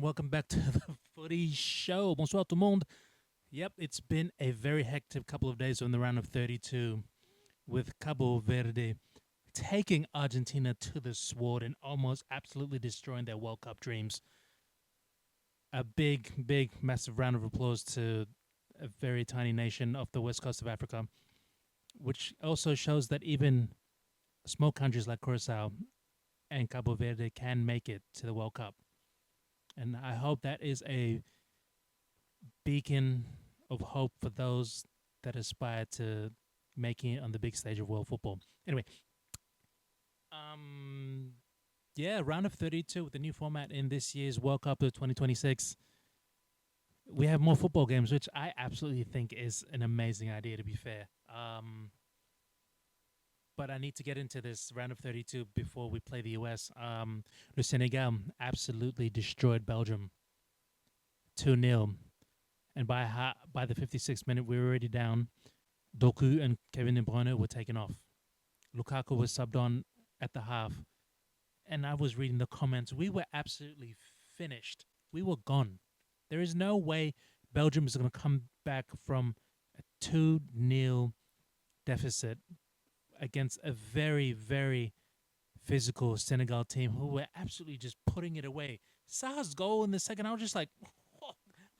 welcome back to the Footy Show. Bonsoir tout le monde. Yep, it's been a very hectic couple of days on the round of 32 with Cabo Verde taking Argentina to the sword and almost absolutely destroying their World Cup dreams. A big, massive round of applause to a very tiny nation off the west coast of Africa, which also shows that even small countries like Curacao and Cabo Verde can make it to the World Cup. And I hope that is a beacon of hope for those that aspire to making it on the big stage of world football. Anyway, yeah, round of 32 with the new format in this year's World Cup of 2026. We have more football games, which I absolutely think is an amazing idea, to be fair. But I need to get into this round of 32 before we play the US. Le Senegal absolutely destroyed Belgium 2-0. And by the 56th minute, we were already down. Doku and Kevin De Bruyne were taken off. Lukaku was subbed on at the half. And I was reading the comments. We were absolutely finished. We were gone. There is no way Belgium is going to come back from a 2-0 deficit against a very, very physical Senegal team who were absolutely just putting it away. Sa's goal in the second, I was just like,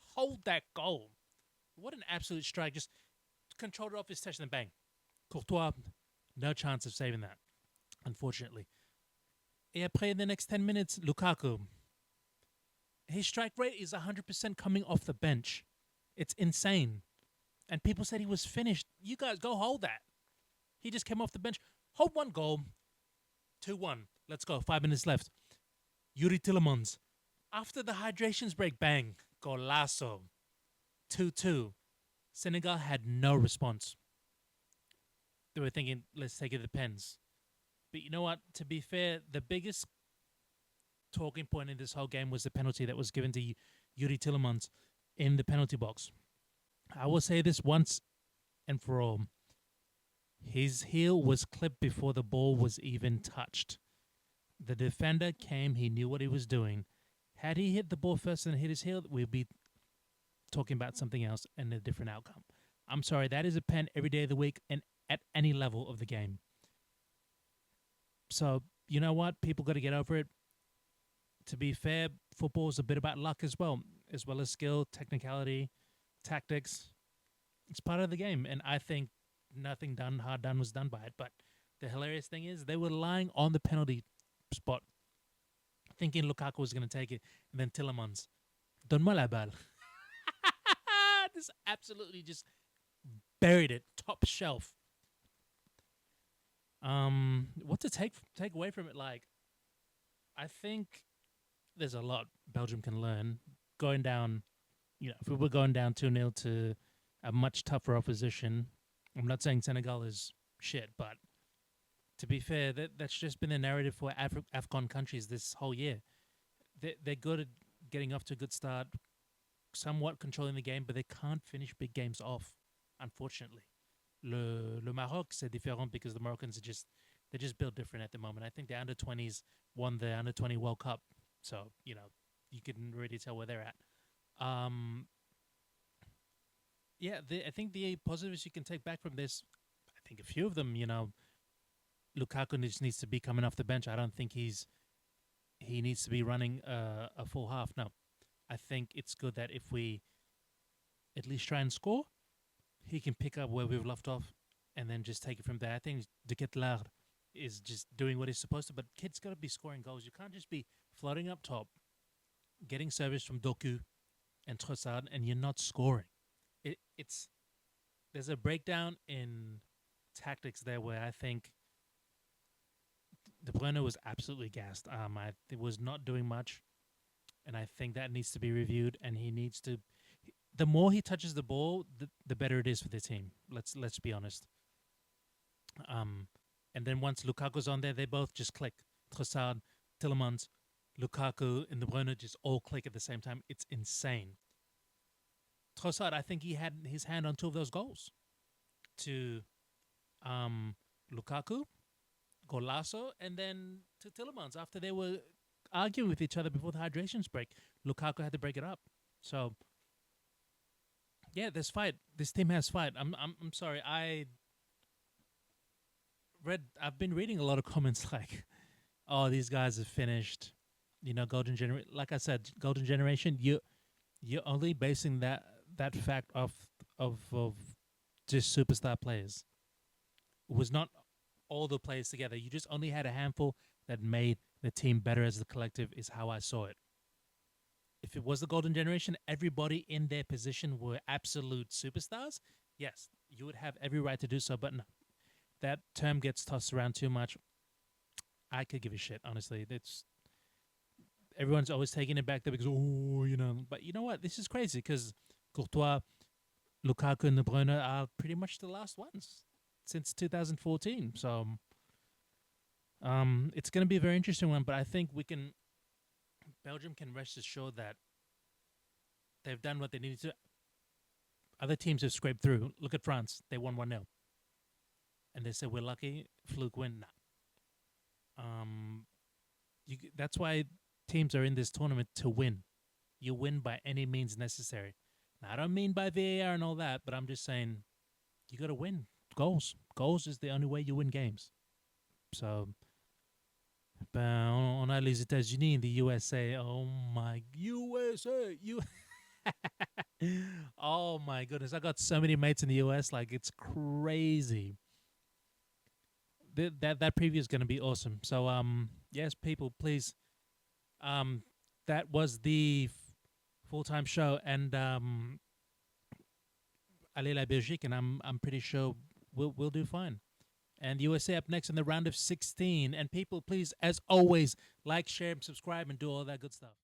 hold that goal. What an absolute strike. Just controlled it off his touch and then bang. Courtois, no chance of saving that, unfortunately. Yeah, play in the next 10 minutes, Lukaku. His strike rate is 100% coming off the bench. It's insane. And people said he was finished. You guys go hold that. He just came off the bench. Hold one goal. 2-1. Let's go. 5 minutes left. Yuri Tillemans. After the hydrations break, bang. Golazo. 2-2. Senegal had no response. They were thinking, let's take it to the pens. But you know what? To be fair, the biggest talking point in this whole game was the penalty that was given to Yuri Tillemans in the penalty box. I will say this once and for all. His heel was clipped before the ball was even touched. The defender came, he knew what he was doing. Had he hit the ball first and hit his heel, we'd be talking about something else and a different outcome. I'm sorry, that is a pen every day of the week and at any level of the game. So, you know what? People got to get over it. To be fair, football is a bit about luck as well as skill, technicality, tactics. It's part of the game, and I think nothing hard done was done by it. But the hilarious thing is they were lying on the penalty spot, thinking Lukaku was going to take it, and then Tillemans, donne-moi la balle. This absolutely just buried it, top shelf. What to take away from it? Like, I think there's a lot Belgium can learn. Going down, if we were going down 2-0 to a much tougher opposition, I'm not saying Senegal is shit, but to be fair, that's just been the narrative for AFCON countries this whole year. They're good at getting off to a good start, somewhat controlling the game, but they can't finish big games off, unfortunately. Le Maroc, c'est différent because the Moroccans they're just built different at the moment. I think the under-20s won the under-20 World Cup, so, you can really tell where they're at. Yeah, I think the positives you can take back from this, I think a few of them, Lukaku just needs to be coming off the bench. I don't think he needs to be running a full half. No, I think it's good that if we at least try and score, he can pick up where we've left off and then just take it from there. I think De Ketelaere is just doing what he's supposed to, but kid's got to be scoring goals. You can't just be floating up top, getting service from Doku and Trossard, and you're not scoring. There's a breakdown in tactics there where I think De Bruyne was absolutely gassed. It was not doing much, and I think that needs to be reviewed. And he needs to. The more he touches the ball, the better it is for the team. Let's be honest. And then once Lukaku's on there, they both just click. Trossard, Tillemans, Lukaku, and De Bruyne just all click at the same time. It's insane. Trossard, I think he had his hand on 2 of those goals. To Lukaku, Golazo, and then to Tillemans after they were arguing with each other before the hydrations break. Lukaku had to break it up. So yeah, there's fight. This team has fight. I'm sorry. I've been reading a lot of comments like, "Oh, these guys are finished." You know, golden generation. Like I said, golden generation. You're only basing that fact of just superstar players. It was not all the players together. You just only had a handful that made the team better as a collective. Is how I saw it. If it was the golden generation, everybody in their position were absolute superstars. Yes, you would have every right to do so. But no, that term gets tossed around too much. I could give a shit, honestly. It's everyone's always taking it back there because But you know what? This is crazy because Courtois, Lukaku, and De Bruyne are pretty much the last ones since 2014. So it's going to be a very interesting one. But I think Belgium can rest assured that they've done what they needed to. Other teams have scraped through. Look at France; they won 1-0, and they said we're lucky, fluke win. Nah. That's why teams are in this tournament to win. You win by any means necessary. Now, I don't mean by VAR and all that, but I'm just saying you got to win goals. Goals is the only way you win games. So, on a les États-Unis in the USA, oh my USA, you. Oh my goodness, I got so many mates in the US, like it's crazy. That preview is going to be awesome. So, yes, people, please, that was the full time show, and allez la Belgique, and I'm pretty sure we'll do fine. And USA up next in the round of 16. And people, please, as always, like, share, and subscribe, and do all that good stuff.